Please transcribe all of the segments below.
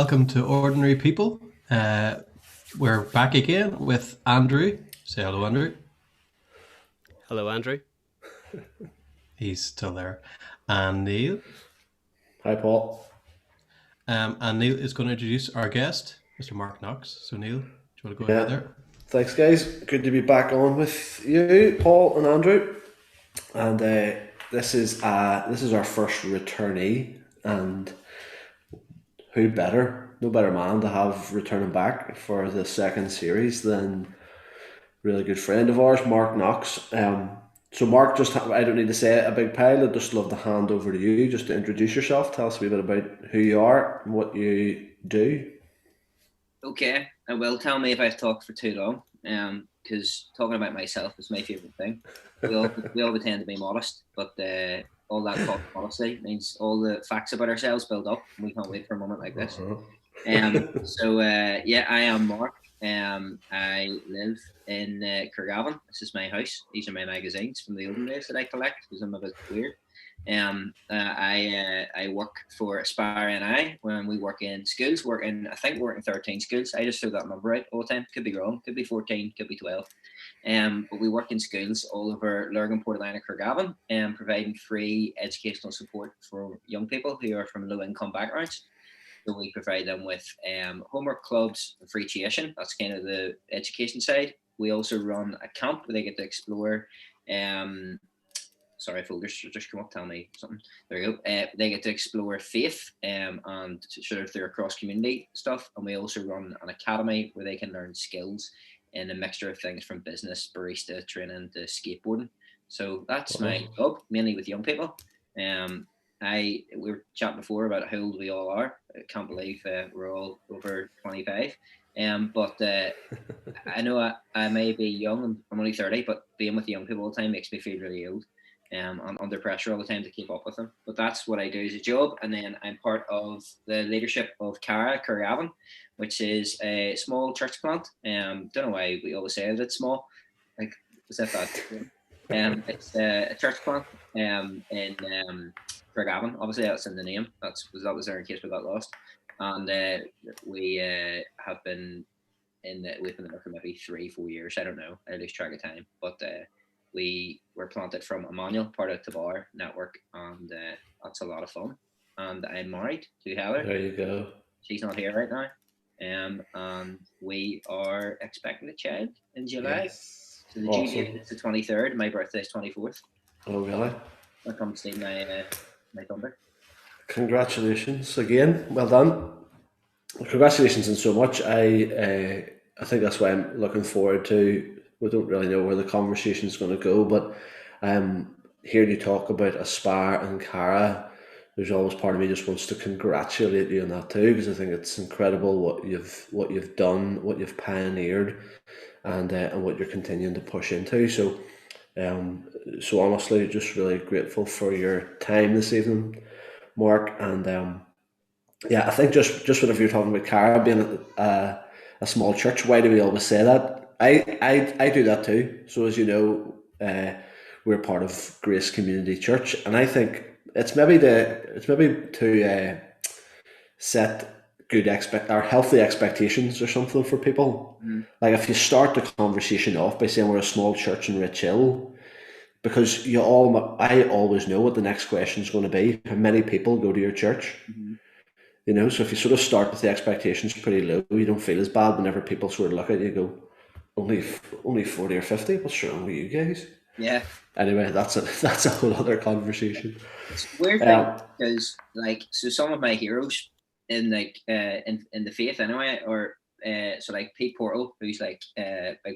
welcome to Ordinary People. We're back again with Andrew. Say hello, Andrew. Hello, Andrew. He's still there. And Neil. Hi, Paul. And Neil is going to introduce our guest, Mr. Mark Knox. So, Neil, do you want to go ahead there? Thanks, guys. Good to be back on with you, Paul and Andrew. And this is our first returnee, and who better? No better man to have returning back for the second series than a really good friend of ours, Mark Knox. So Mark, I don't need to say it, a big pile. I'd just love to hand over to you just to introduce yourself. Tell us a wee bit about who you are and what you do. Okay, I will. Tell me if I've talked for too long, because talking about myself is my favourite thing. We all tend to be modest, but all that false modesty means all the facts about ourselves build up, and we can't wait for a moment like this. So I am Mark. I live in Craigavon. This is my house. These are my magazines from the olden days that I collect because I'm a bit weird. I work for Aspire NI when we work in schools. I think we're in 13 schools. I just throw that number out all the time. Could be wrong. Could be 14. Could be 12. But we work in schools all over Lurgan, Portaline, and Craigavon, providing free educational support for young people who are from low-income backgrounds. So we provide them with homework clubs and free tuition. That's kind of the education side. We also run a camp where they get to explore. Sorry, folders just come up, tell me something. There you go. They get to explore faith and sort of their cross community stuff. And we also run an academy where they can learn skills in a mixture of things from business, barista training to skateboarding. So that's my job, mainly with young people. We were chatting before about how old we all are. I can't believe we're all over 25. But I know I may be young. I'm only 30, but being with young people all the time makes me feel really old. I'm under pressure all the time to keep up with them. But that's what I do as a job. And then I'm part of the leadership of Craigavon, which is a small church plant. Don't know why we always say it's small. Like, is that bad? It's a church plant in Craigavon. Obviously, that's in the name. That was there in case we got lost. And we have been we've been there for maybe 3-4 years. I don't know. I lose track of time. But we were planted from Emmanuel, part of Tabar network, and that's a lot of fun. And I'm married to Heather. There you go. She's not here right now. And we are expecting a child in July. Yes. So the due date is the 23rd. My birthday is 24th. Oh, really? I'll come see my thunder. Congratulations again. Well done. Congratulations on so much. I think that's why I'm looking forward to. We don't really know where the conversation is going to go, but hearing you talk about Aspire and Cara, there's always part of me just wants to congratulate you on that too, because I think it's incredible what you've done, what you've pioneered, and what you're continuing to push into. So honestly, just really grateful for your time this evening, Mark. And I think just whenever you're talking about Cara being a small church, why do we always say that? I do that too. So as you know, we're part of Grace Community Church, and I think it's maybe to set healthy expectations or something for people. Like if you start the conversation off by saying we're a small church in Rich Hill, because I always know what the next question is going to be. How many people go to your church? You know, so if you sort of start with the expectations pretty low, you don't feel as bad whenever people sort of look at you and go, only 40 or 50. What's wrong with you guys? Yeah. Anyway, that's a whole other conversation. It's a weird thing because, so some of my heroes in in the faith anyway, or so like Pete Portal, who's big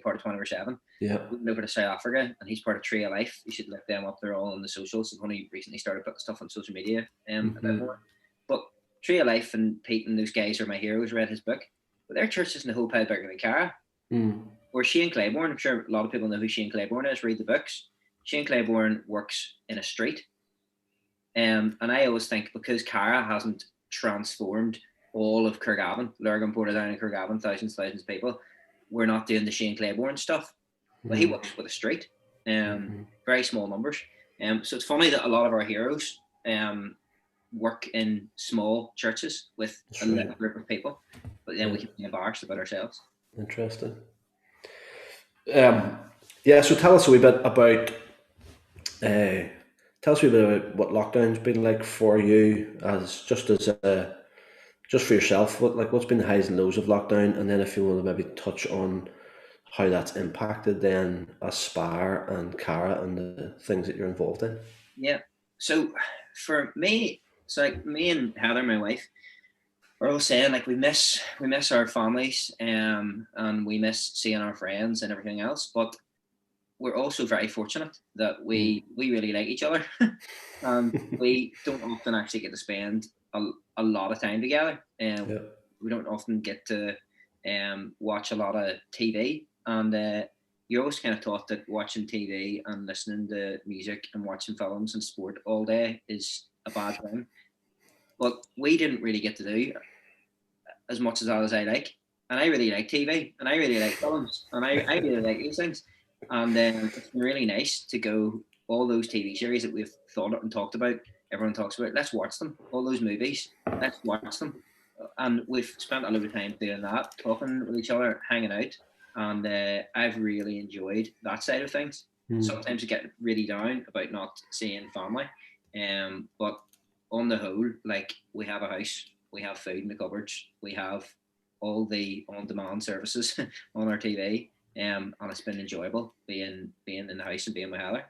part of 24/7. Yeah. We went over to South Africa, and he's part of Tree of Life. You should look them up. They're all on the socials. They've only recently started putting stuff on social media a bit more. But Tree of Life and Pete and those guys are my heroes. Read his book, but their church isn't a whole pile bigger than Cara. Or Shane Claiborne. I'm sure a lot of people know who Shane Claiborne is. Read the books. Shane Claiborne works in a street, and I always think because Cara hasn't transformed all of Craigavon, Lurgan, Portadown, and Craigavon, thousands of people, we're not doing the Shane Claiborne stuff. But he works with a street, very small numbers. So it's funny that a lot of our heroes work in small churches with a little group of people, but then we can be embarrassed about ourselves. Interesting. Yeah, so tell us a wee bit about what lockdown's been like for you, just for yourself. What's been the highs and lows of lockdown, and then if you want to maybe touch on how that's impacted then Aspire and Cara and the things that you're involved in. Yeah. So for me, it's like me and Heather, my wife, we're all saying like we miss our families, and we miss seeing our friends and everything else. But we're also very fortunate that we really like each other, and we don't often actually get to spend a lot of time together. We don't often get to watch a lot of TV, and you're always kind of taught that watching TV and listening to music and watching films and sport all day is a bad thing. But we didn't really get to do as much as I like. And I really like TV, and I really like films, and I really like these things. And it's been really nice to go, all those TV series that we've thought and talked about, everyone talks about, let's watch them. All those movies, let's watch them. And we've spent a lot of time doing that, talking with each other, hanging out. And I've really enjoyed that side of things. Sometimes you get really down about not seeing family. But on the whole, like, we have a house, we have food in the cupboards, we have all the on-demand services on our TV, and it's been enjoyable being in the house and being with Heather.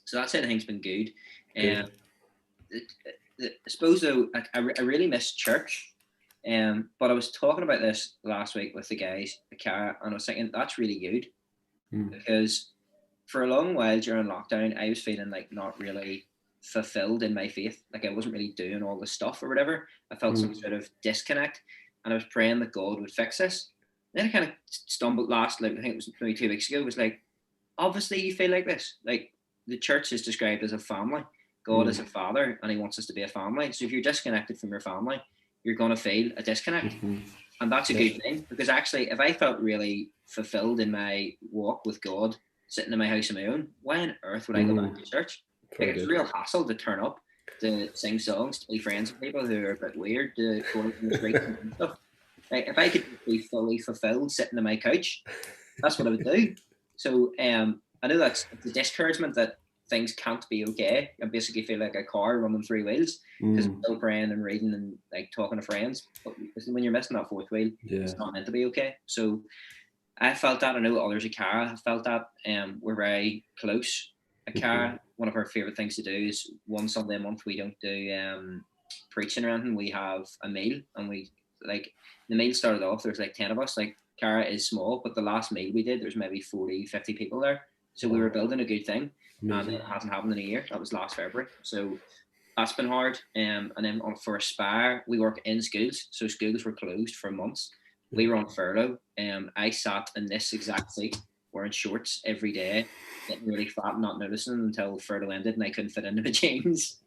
So that side of things been good. I suppose though, I really miss church. But I was talking about this last week with the guys, the Cara, and I was thinking that's really good, because for a long while during lockdown, I was feeling like not really fulfilled in my faith. Like I wasn't really doing all the stuff or whatever. I felt some sort of disconnect, and I was praying that God would fix this. And then I kind of stumbled I think it was maybe 2 weeks ago, it was like, obviously you feel like this. Like, the church is described as a family. God is a father, and he wants us to be a family. So if you're disconnected from your family, you're going to feel a disconnect. And that's a good thing, because actually, if I felt really fulfilled in my walk with God, sitting in my house on my own, why on earth would I go back to church? Like, it's a real hassle to turn up, to sing songs, to be friends with people who are a bit weird, to go out on the streets and stuff. Like, if I could be fully fulfilled sitting on my couch, that's what I would do. So I know it's a discouragement that things can't be okay. I basically feel like a car running 3 wheels, because I'm still praying and reading and like talking to friends. But when you're missing that 4th wheel, it's not meant to be okay. So I felt that. I know others at Cara have felt that. We're very close at Cara. One of our favourite things to do is one Sunday a month, we don't do preaching or anything. We have a meal, and we, like, the meal started off, there's like 10 of us. Like, Cara is small, but the last meal we did, there's maybe 40, 50 people there. So we were building a good thing. And it hasn't happened in a year. That was last February. So that's been hard. And then for Aspire, we work in schools. So schools were closed for months. We were on furlough. I sat in this exact seat wearing shorts every day, getting really fat and not noticing until furlough ended and I couldn't fit into my jeans.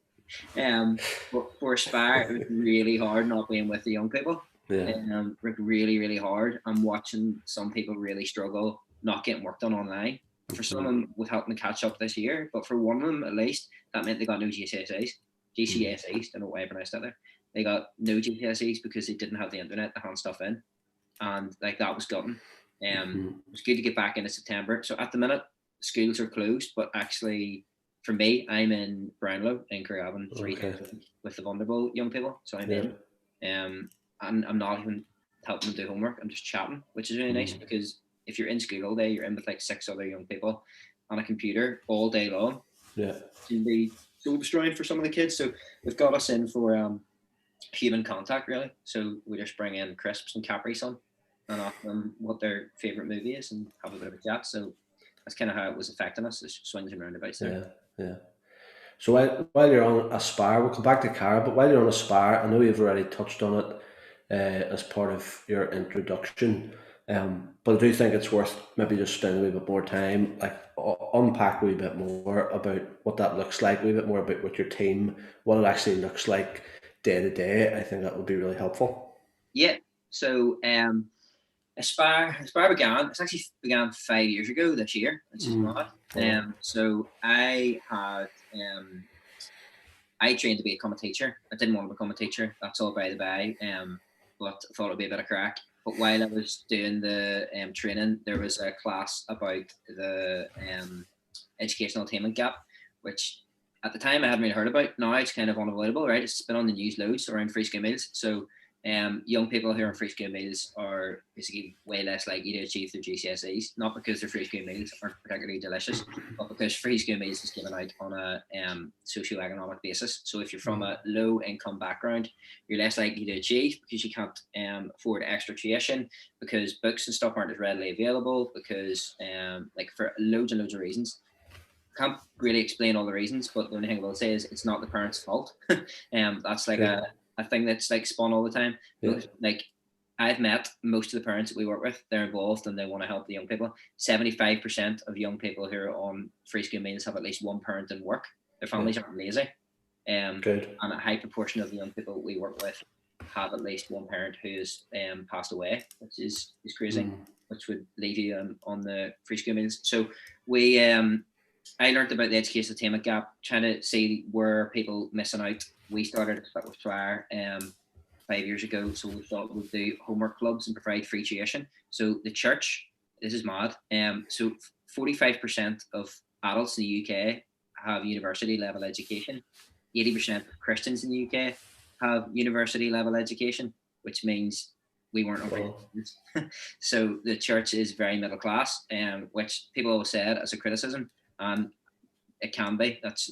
But for Aspire, it was really hard not being with the young people. Really, really hard. I'm watching some people really struggle not getting work done online. For some of them, with helping to catch up this year, but for one of them at least, that meant they got no GCSEs. Don't know why I pronounced that there. They got no GCSEs because they didn't have the internet to hand stuff in, and like that was gutting. It was good to get back into September. So at the minute, schools are closed, but actually, for me, I'm in Brownlow in Craigavon 3 times a week with the vulnerable young people. So I'm in, and I'm not even helping them do homework. I'm just chatting, which is really nice, because if you're in school all day, you're in with like 6 other young people on a computer all day long. It can be soul destroying for some of the kids. So they've got us in for human contact, really. So we just bring in crisps and Capri Sun and ask them what their favourite movie is and have a bit of a chat. So that's kind of how it was affecting us, the swings and roundabouts there. So while you're on Aspire, we'll come back to Cara, but while you're on Aspire, I know you've already touched on it as part of your introduction. But I do think it's worth maybe just spending a wee bit more time, like unpack a wee bit more about what that looks like, a wee bit more about what your team, what it actually looks like day to day. I think that would be really helpful. Yeah. So Aspire began 5 years ago this year, which is mad. So I had I trained to become a teacher. I didn't want to become a teacher. That's all by the by. But I thought it'd be a bit of crack. But while I was doing the training, there was a class about the educational attainment gap, which at the time I hadn't really heard about. Now it's kind of unavoidable, right? It's been on the news loads around free school meals. So young people who are on free school meals are basically way less likely to achieve their GCSEs, not because their free school meals aren't particularly delicious, but because free school meals is given out on a socio-economic basis. So if you're from a low income background, you're less likely to achieve because you can't afford extra tuition, because books and stuff aren't as readily available, because like for loads and loads of reasons. Can't really explain all the reasons, but the only thing I will say is it's not the parents' fault. That's like a thing that's like spun all the time. Like I've met most of the parents that we work with, they're involved and they want to help the young people. 75% of young people who are on free school meals have at least one parent in work. Their families aren't lazy. And a high proportion of the young people we work with have at least one parent who has passed away, which is crazy, which would leave you on the free school meals. So we I learned about the education attainment gap, trying to see where people missing out. We started with Flyer 5 years ago, so we thought we'd do homework clubs and provide free tuition. So the church, this is mad. So 45% of adults in the UK have university level education. 80% of Christians in the UK have university level education, which means we weren't on. So the church is very middle class, which people always said as a criticism. And it can be. That's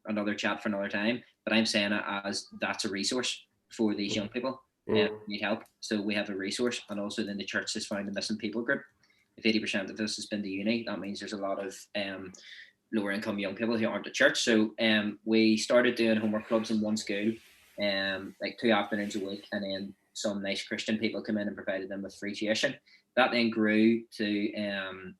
another chat for another time. But I'm saying it as that's a resource for these young people who need help. So we have a resource, and also then the church has found a missing people group. If 80% of this has been to uni, that means there's a lot of lower income young people who aren't at church. So we started doing homework clubs in one school, like 2 afternoons a week, and then some nice Christian people come in and provided them with free tuition. That then grew to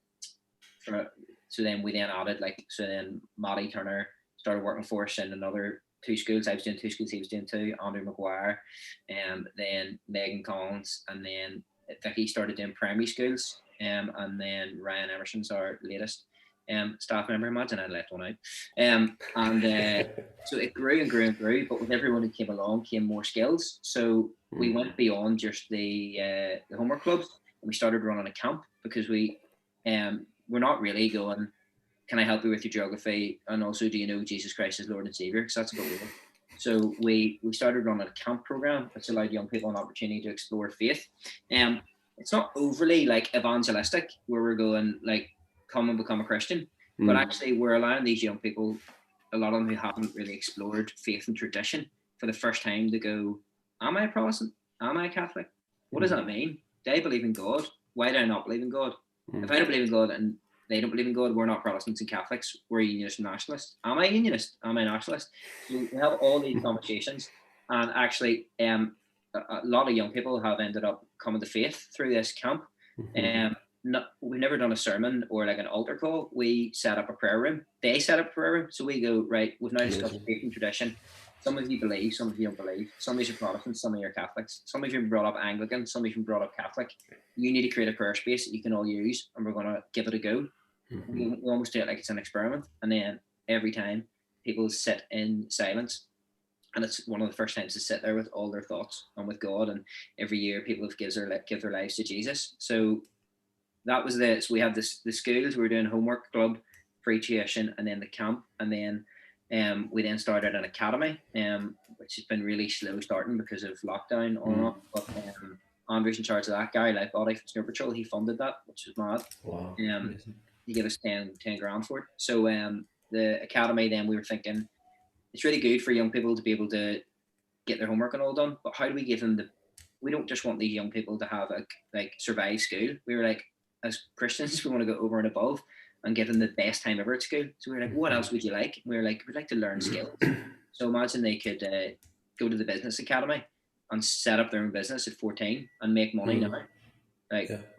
so then we then added then Matty Turner started working for us in another 2 schools. I was doing 2 schools, he was doing 2, Andrew McGuire, and then Megan Collins, and then Vicky started doing primary schools, and then Ryan Emerson's our latest staff member. Imagine I left one out. So it grew and grew and grew, but with everyone who came along came more skills. So we went beyond just the homework clubs, and we started running a camp, because we're not really going, can I help you with your geography? And also, do you know Jesus Christ as Lord and Savior? Because that's a bit weird. So we started running a camp program, which allowed young people an opportunity to explore faith. It's not overly like evangelistic, where we're going like, come and become a Christian. But actually we're allowing these young people, a lot of them who haven't really explored faith and tradition, for the first time to go, am I a Protestant? Am I a Catholic? What does that mean? Do I believe in God? Why do I not believe in God? If I don't believe in God and they don't believe in God, we're not Protestants and Catholics, we're Unionist and Nationalist. Am I Unionist? Am I Nationalist? So we have all these conversations, and actually a lot of young people have ended up coming to faith through this camp. We've never done a sermon or like an altar call. We set up a prayer room. They set up a prayer room. So we go, right, we've now discussed faith and tradition. Some of you believe, some of you don't believe. Some of you are Protestants, some of you are Catholics. Some of you have been brought up Anglican, some of you have been brought up Catholic. You need to create a prayer space that you can all use, and we're going to give it a go. We almost do it like it's an experiment. And then every time people sit in silence, and it's one of the first times to sit there with all their thoughts and with God. And every year people have give their lives to Jesus. So that was so we have the schools, we were doing homework club, free tuition, and then the camp, and then we then started an academy, which has been really slow starting because of lockdown on and off. But Andrew's in charge of that. Gary Lightbody from Snow Patrol, he funded that, which was mad. Wow. He gave us 10 grand for it. So the academy, then we were thinking, it's really good for young people to be able to get their homework and all done, but how do we give them we don't just want these young people to have survive school. We were like, as Christians, we want to go over and above and give them the best time ever at school. So we were like, what else would you like? We were like, we'd like to learn skills. So imagine they could go to the business academy and set up their own business at 14 and make money now.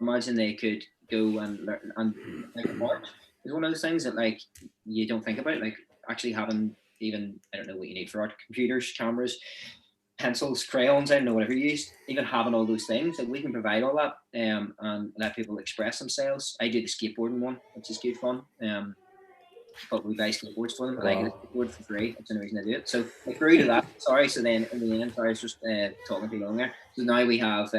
Imagine they could go and learn, and like art is one of those things that like you don't think about, like actually having even, I don't know what you need for art, computers, cameras, pencils, crayons, I don't know, whatever you use, even having all those things, like we can provide all that and let people express themselves. I do the skateboarding one, which is good fun. but we buy skateboards for them, and I get a skateboard for free. That's the only reason I do it. So I grew to that. Sorry. So then in the end, sorry, I was just talking too long there. So now we have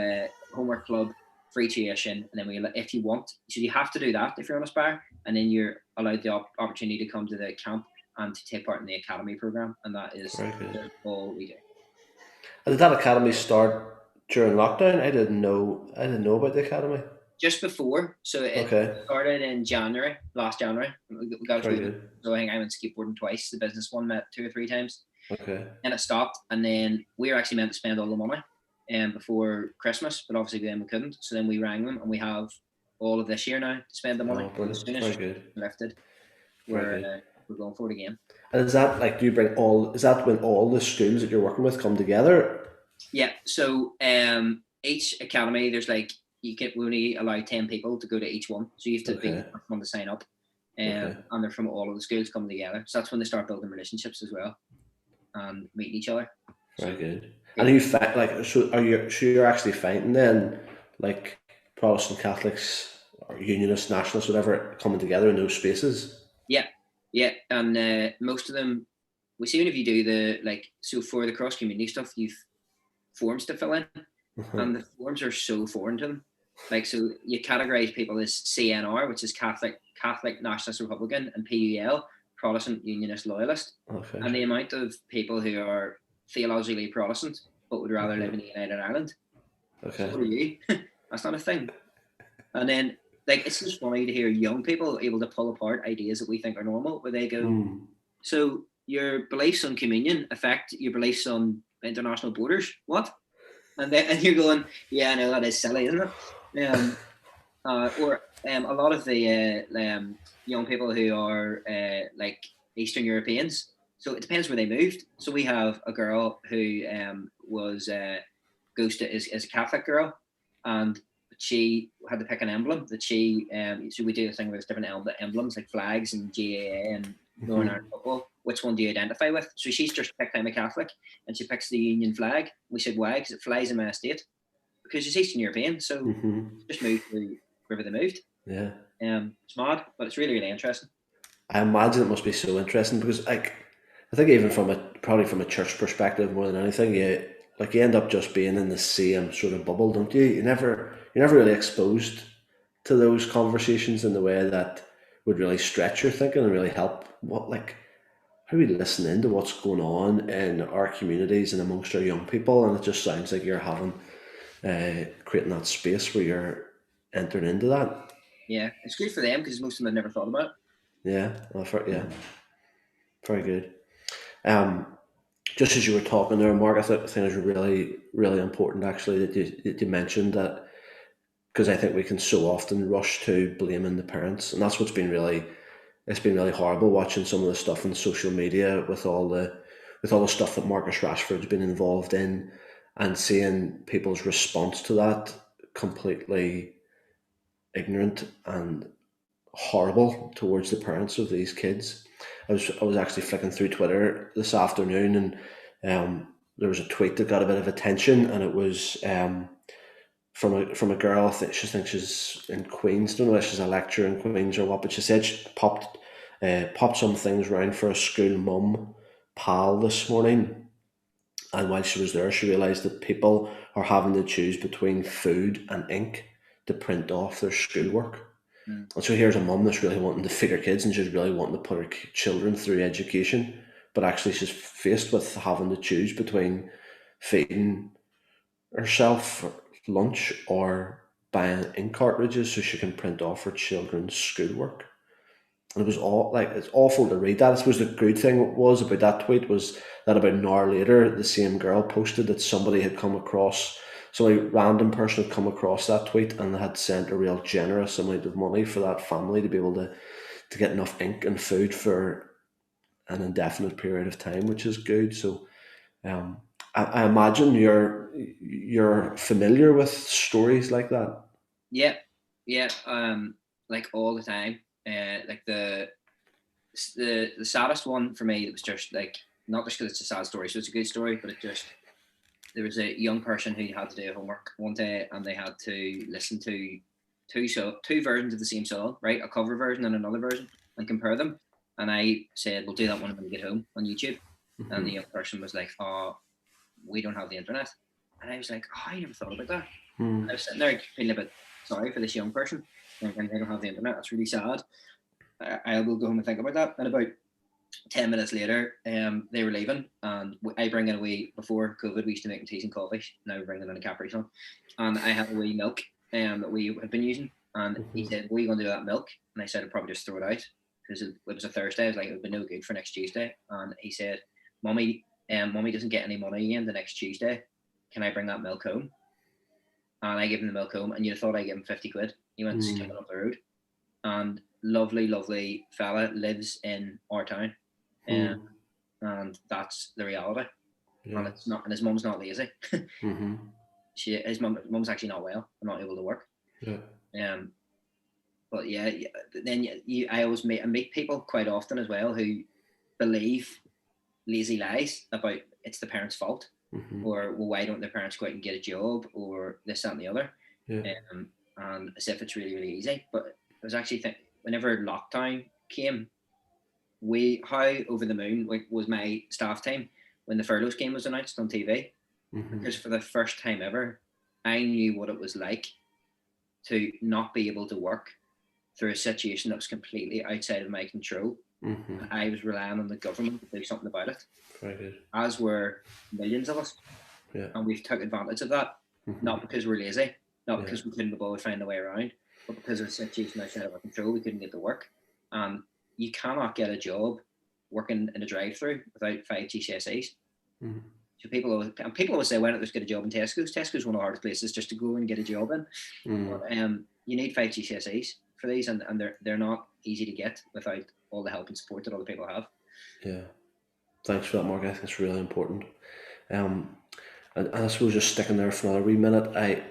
homework club, free tuition, and then if you want, so you have to do that if you're on Aspire, and then you're allowed the opportunity to come to the camp and to take part in the academy program, and that is all we do. And did that academy start during lockdown? I didn't know about the academy. Just before, so it started in last January. We got so I think I went skateboarding twice. The business one met 2 or 3 times. Okay. And it stopped, and then we were actually meant to spend all the money before Christmas, but obviously then we couldn't. So then we rang them, and we have all of this year now to spend the money. As soon as lifted, we're going for it again. And is that like, do you bring is that when all the schools that you're working with come together? Yeah. So each academy, there's like, we only allow 10 people to go to each one, so you have to be the first one to sign up, and they're from all of the schools coming together. So that's when they start building relationships as well and meeting each other. Very good. And are you you're actually finding then like Protestant Catholics or Unionists, Nationalists, whatever, coming together in those spaces? Yeah, and most of them, we see when if you do so for the cross community stuff, you've forms to fill in, and the forms are so foreign to them. Like, so you categorize people as CNR, which is Catholic Nationalist Republican, and PUL, Protestant Unionist Loyalist. Okay. And the amount of people who are theologically Protestant but would rather live in the United Ireland. Okay. So what are you? That's not a thing. And then, like, it's just funny to hear young people able to pull apart ideas that we think are normal, where they go, so your beliefs on communion affect your beliefs on international borders? What? And you're going, yeah, I know, that is silly, isn't it? Or a lot of the young people who are like Eastern Europeans. So it depends where they moved. So we have a girl who is a Catholic girl, and she had to pick an emblem that she. So we do this thing where there's different emblems like flags and GAA and Northern Ireland football. Which one do you identify with? So she's just picked I'm a Catholic, and she picks the Union flag. We said, why? Because it flies in my estate. Because she's Eastern European, so just moved to wherever they moved. Yeah. It's mad, but it's really, really interesting. I imagine it must be so interesting because, like, I think even probably from a church perspective more than anything, you end up just being in the same sort of bubble, don't you? You're never really exposed to those conversations in the way that would really stretch your thinking and really help. How are we listening to what's going on in our communities and amongst our young people? And it just sounds like you're creating that space where you're entering into that. Yeah, it's good for them because most of them have never thought about it. Yeah, very good. Just as you were talking there, Mark, I think it was really, really important actually that you mentioned that, because I think we can so often rush to blaming the parents, and that's what's been really. It's been really horrible watching some of the stuff on social media with all the stuff that Marcus Rashford's been involved in, and seeing people's response to that completely ignorant and horrible towards the parents of these kids. I was actually flicking through Twitter this afternoon, and there was a tweet that got a bit of attention, and it was from a girl. I think she's in Queens. I don't know if she's a lecturer in Queens or what, but she said she popped some things round for a school mum pal this morning, and while she was there, she realised that people are having to choose between food and ink to print off their schoolwork. And so here's a mum that's really wanting to feed her kids, and she's really wanting to put her children through education, but actually she's faced with having to choose between feeding herself lunch or buying ink cartridges so she can print off her children's schoolwork. And it was it's awful to read that. I suppose the good thing was about that tweet was that about an hour later, the same girl posted that somebody random person had come across that tweet and had sent a real generous amount of money for that family to be able to get enough ink and food for an indefinite period of time, which is good. So I imagine you're familiar with stories like that. Yeah, like all the time. Like the saddest one for me, it was just like, not just because it's a sad story, so it's a good story, but there was a young person who had to do homework one day, and they had to listen to two versions of the same song, right? A cover version and another version, and compare them. And I said, we'll do that when we get home on YouTube. Mm-hmm. And the young person was like, oh, we don't have the internet. And I was like, oh, I never thought about that. I was sitting there feeling a bit sorry for this young person. Thinking they don't have the internet. That's really sad. I will go home and think about that. And about 10 minutes later, they were leaving, and I bring in a wee, before COVID, we used to make teas and coffee. Now we're bringing in a Capri Sun. And I had a wee milk that we had been using. And he said, what are you going to do with that milk? And I said, I'd probably just throw it out, because it was a Thursday. I was like, it would be no good for next Tuesday. And he said, Mummy doesn't get any money in the next Tuesday. Can I bring that milk home? And I gave him the milk home, and you'd have thought I gave him 50 quid. He went skipping up the road. And lovely fella, lives in our town. And that's the reality. And it's not, and his mum's not lazy. His mum's actually not well and not able to work. But yeah, then I meet people quite often as well who believe lazy lies about it's the parents' fault, or well, why don't the parents go out and get a job, or this, that, and the other, and as if it's really easy. But I was actually thinking, whenever lockdown came, how over the moon was my staff team when the furlough scheme was announced on TV, because for the first time ever, I knew what it was like to not be able to work through a situation that was completely outside of my control. I was relying on the government to do something about it. Very good. As were millions of us. And we've took advantage of that, not because we're lazy, not because we couldn't be bothered find a way around, but because of a situation outside of our control, we couldn't get to work. And you cannot get a job working in a drive-through without 5 GCSEs. So people always say, why don't they just get a job in Tesco's? Tesco's one of the hardest places just to go and get a job in. But, you need 5 GCSEs for these, and they're not easy to get without all the help and support that other people have. Yeah, thanks for that, Mark. I think it's really important. And I suppose just sticking there for another wee minute, I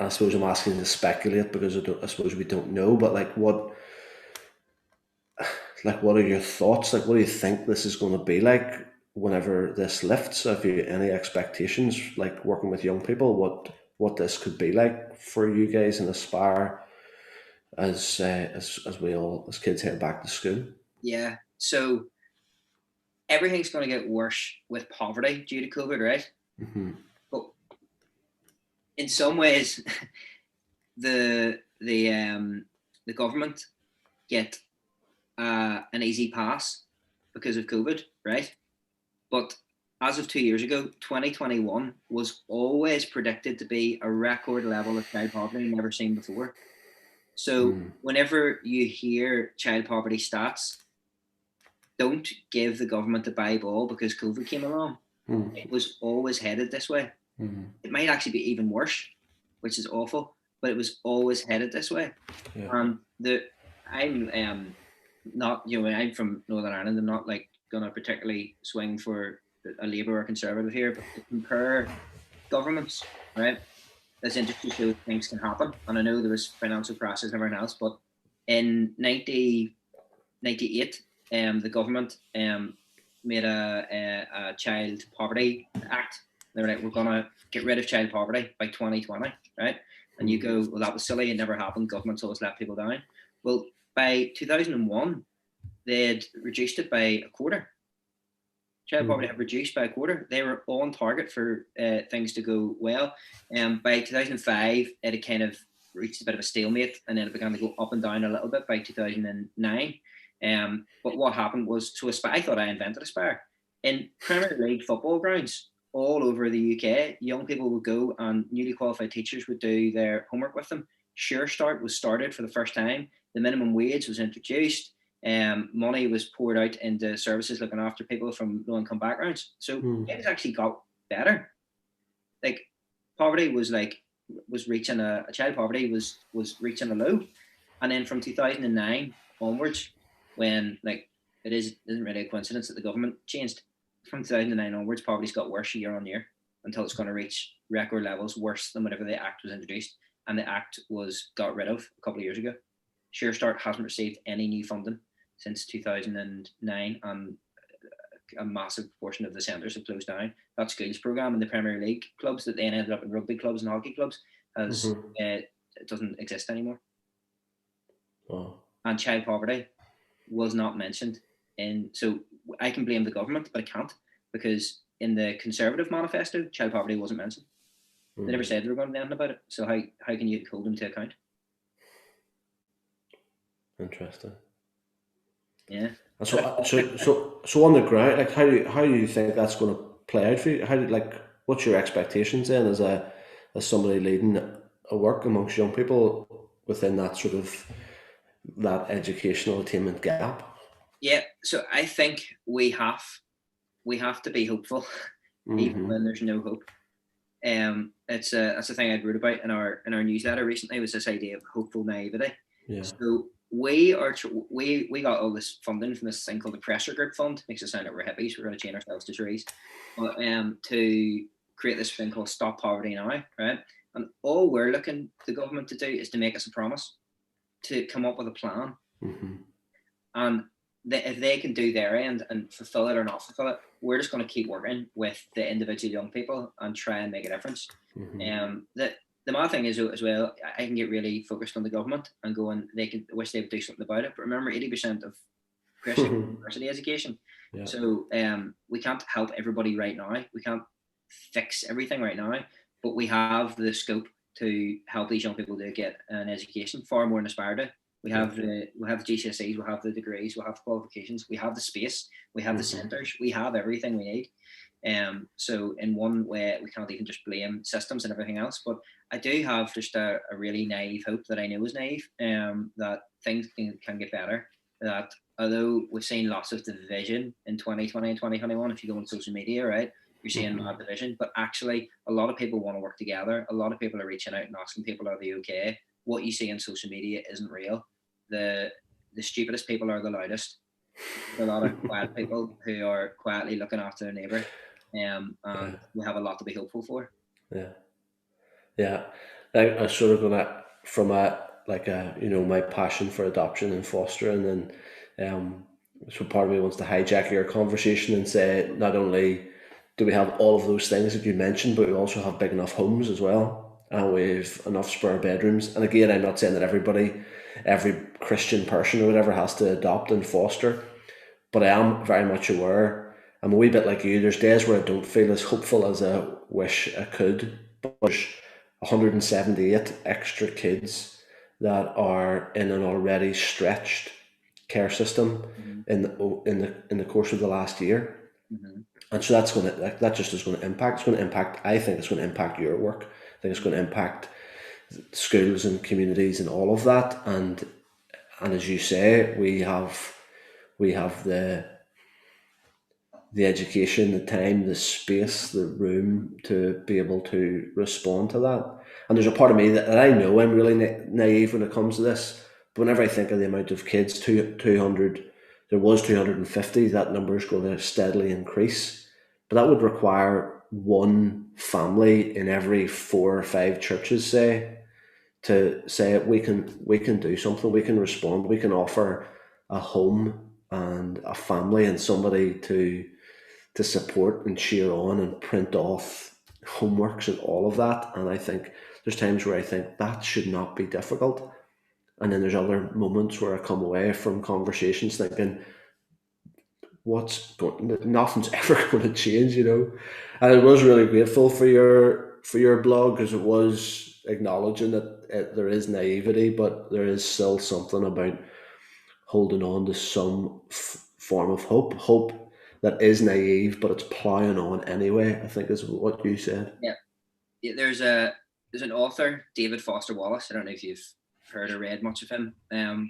suppose I'm asking to speculate because I suppose we don't know, but what are your thoughts? What do you think this is going to be like whenever this lifts? Have you any expectations, working with young people, what this could be like for you guys and Aspire as we all, as kids, head back to school? Yeah, so everything's going to get worse with poverty due to COVID, right? But in some ways, the government get an easy pass because of COVID, right? But as of 2 years ago, 2021 was always predicted to be a record level of child poverty never seen before. So whenever you hear child poverty stats, don't give the government the bye ball because COVID came along. It was always headed this way. It might actually be even worse, which is awful, but it was always headed this way. I'm not, I'm from Northern Ireland. I'm not going to particularly swing for a Labour or Conservative here, but to compare governments, right? This industry shows things can happen, and I know there was financial crashes and everything else, but in 1998, the government made a child poverty act. They were like, we're gonna get rid of child poverty by 2020, right? And you go, well, that was silly, it never happened, government's always let people down. Well, by 2001, they had reduced it by a quarter. Child poverty had reduced by a quarter. They were on target for things to go well. By 2005, it had kind of reached a bit of a stalemate, and then it began to go up and down a little bit by 2009. But what happened was, so Aspire, I thought I invented Aspire. In Premier League football grounds all over the UK, young people would go and newly qualified teachers would do their homework with them. Sure Start was started for the first time. The minimum wage was introduced. Money was poured out into services looking after people from low-income backgrounds. So things actually got better. Poverty was reaching child poverty was reaching a low, and then from 2009 onwards, when it isn't really a coincidence that the government changed. From 2009 onwards, poverty's got worse year on year until it's going to reach record levels, worse than whenever the Act was introduced, and the Act was got rid of a couple of years ago. Sure Start hasn't received any new funding since 2009, and a massive portion of the centres have closed down. That schools programme in the Premier League clubs that then ended up in rugby clubs and hockey clubs it doesn't exist anymore. And child poverty was not mentioned. And so I can blame the government, but I can't, because in the Conservative manifesto, child poverty wasn't mentioned. They never said they were going to do anything about it. So how can you hold them to account? Interesting. Yeah. So on the ground, like how do you think that's going to play out for you? What's your expectations then as somebody leading a work amongst young people within that sort of that educational attainment gap? Yeah. So I think we have to be hopeful, even when there's no hope. That's a thing I wrote about in our newsletter recently, was this idea of hopeful naivety. Yeah. So we got all this funding from this thing called the Pressure Group Fund. Makes it sound like we're hippies. We're going to chain ourselves to trees, but to create this thing called Stop Poverty Now, right? And all we're looking the government to do is to make us a promise, to come up with a plan, and if they can do their end and fulfill it or not fulfill it, we're just going to keep working with the individual young people and try and make a difference. The mad thing is as well, I can get really focused on the government and going, they wish they would do something about it. But remember, 80% of Christian university education. Yeah. So we can't help everybody right now. We can't fix everything right now, but we have the scope to help these young people to get an education far more than aspire to. We have the GCSEs, we have the degrees, we have the qualifications, we have the space, we have the centres, we have everything we need. So in one way, we can't even just blame systems and everything else. But I do have just a really naive hope that I know is naive, that things can get better. That although we've seen lots of division in 2020 and 2021, if you go on social media, right, you're seeing mad division. But actually, a lot of people want to work together. A lot of people are reaching out and asking people, are they okay? What you see on social media isn't real. The stupidest people are the loudest. There's a lot of quiet people who are quietly looking after their neighbour, and we have a lot to be hopeful for. Yeah. I sort of gonna from my passion for adoption and fostering, and so part of me wants to hijack your conversation and say not only do we have all of those things that you mentioned, but we also have big enough homes as well, and we've enough spare bedrooms. And again, I'm not saying that every Christian person or whatever has to adopt and foster, but I am very much aware. I'm a wee bit like you. There's days where I don't feel as hopeful as I wish I could, but there's 178 extra kids that are in an already stretched care system in the course of the last year. And so that's that just is going to impact. It's going to impact. I think it's going to impact your work. I think it's going to impact schools and communities and all of that. And as you say, we have the education, the time, the space, the room to be able to respond to that. And there's a part of me that I know I'm really naive when it comes to this. But whenever I think of the amount of kids, 200, there was 250, that number is going to steadily increase. But that would require one family in every 4 or 5 churches, say, to say we can do something, we can respond, we can offer a home and a family and somebody to support and cheer on and print off homeworks and all of that. And I think there's times where I think that should not be difficult. And then there's other moments where I come away from conversations thinking, nothing's ever going to change, And I was really grateful for your blog, because it was acknowledging that there is naivety, but there is still something about holding on to some form of hope that is naive, but it's ploughing on anyway, I think is what you said. Yeah. There's an author, David Foster Wallace. I don't know if you've heard or read much of him,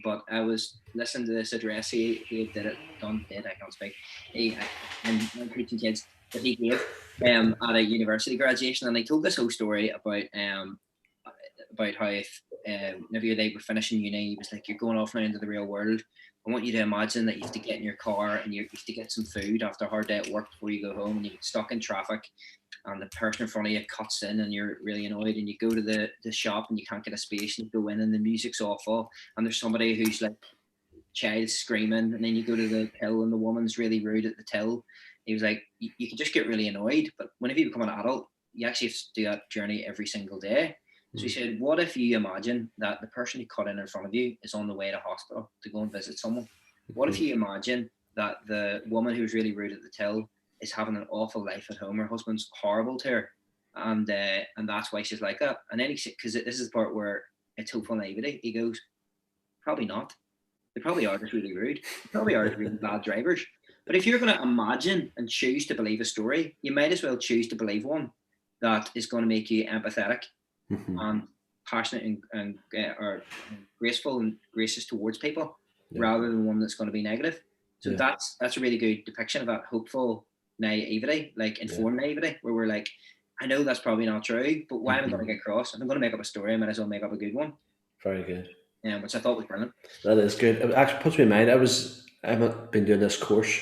but I was listening to this address he I can't speak. I'm preaching kids that he gave at a university graduation, and he told this whole story about how whenever they were finishing uni, he was like, you're going off now into the real world. I want you to imagine that you have to get in your car and you have to get some food after a hard day at work before you go home, and you get stuck in traffic and the person in front of you cuts in and you're really annoyed, and you go to the shop and you can't get a space, and you go in and the music's awful and there's somebody who's like child screaming, and then you go to the till and the woman's really rude at the till. He was like, you can just get really annoyed, but whenever you become an adult, you actually have to do that journey every single day. So he said, what if you imagine that the person who cut in front of you is on the way to hospital to go and visit someone, What if you imagine that the woman who's really rude at the till is having an awful life at home? Her husband's horrible to her, and that's why she's like that. And then because this is the part where it's hopeful naivety. He goes, probably not. They probably are just really rude. They probably are really bad drivers. But if you're going to imagine and choose to believe a story, you might as well choose to believe one that is going to make you empathetic and passionate and or graceful and gracious towards people, rather than one that's going to be negative. So that's a really good depiction of that hopeful naivety, like informed naivety, where we're like, I know that's probably not true, but why am I going to get cross? If I'm going to make up a story, I might as well make up a good one. Very good. Which I thought was brilliant. That is good. It actually puts me in mind. I've been doing this course.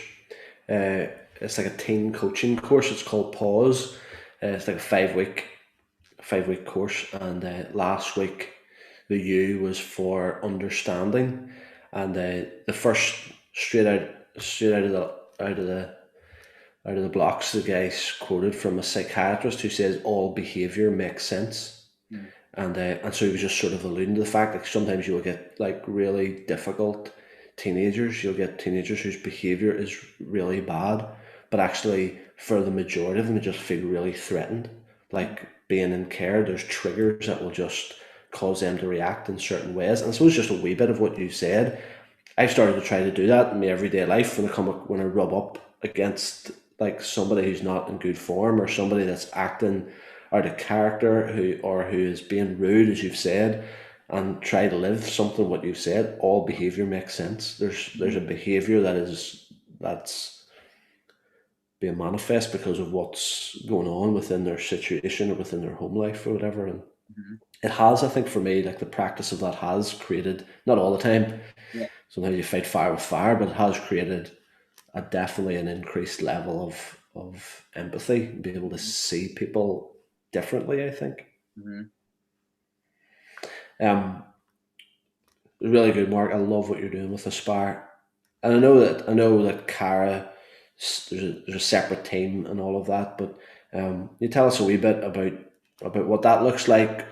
It's like a teen coaching course. It's called Pause. It's like a 5-week course. And last week, the U was for understanding, and the first straight out of the blocks, the guy's quoted from a psychiatrist who says all behavior makes sense. And so he was just sort of alluding to the fact that sometimes you'll get like really difficult teenagers. You'll get teenagers whose behaviour is really bad, but actually for the majority of them, they just feel really threatened. Like being in care, there's triggers that will just cause them to react in certain ways. And I suppose just a wee bit of what you said, I've started to try to do that in my everyday life when I rub up against like somebody who's not in good form, or somebody that's acting out of character, who is being rude, as you've said, and try to live something what you've said. All behaviour makes sense. There's a behaviour that's being manifest because of what's going on within their situation or within their home life or whatever. And it has, I think, for me, like the practice of that has created, not all the time, sometimes you fight fire with fire, but it has created definitely an increased level of empathy, be able to see people differently, I think. Really good, Mark. I love what you're doing with Aspire, and I know that Cara, there's a separate team and all of that, but you tell us a wee bit about what that looks like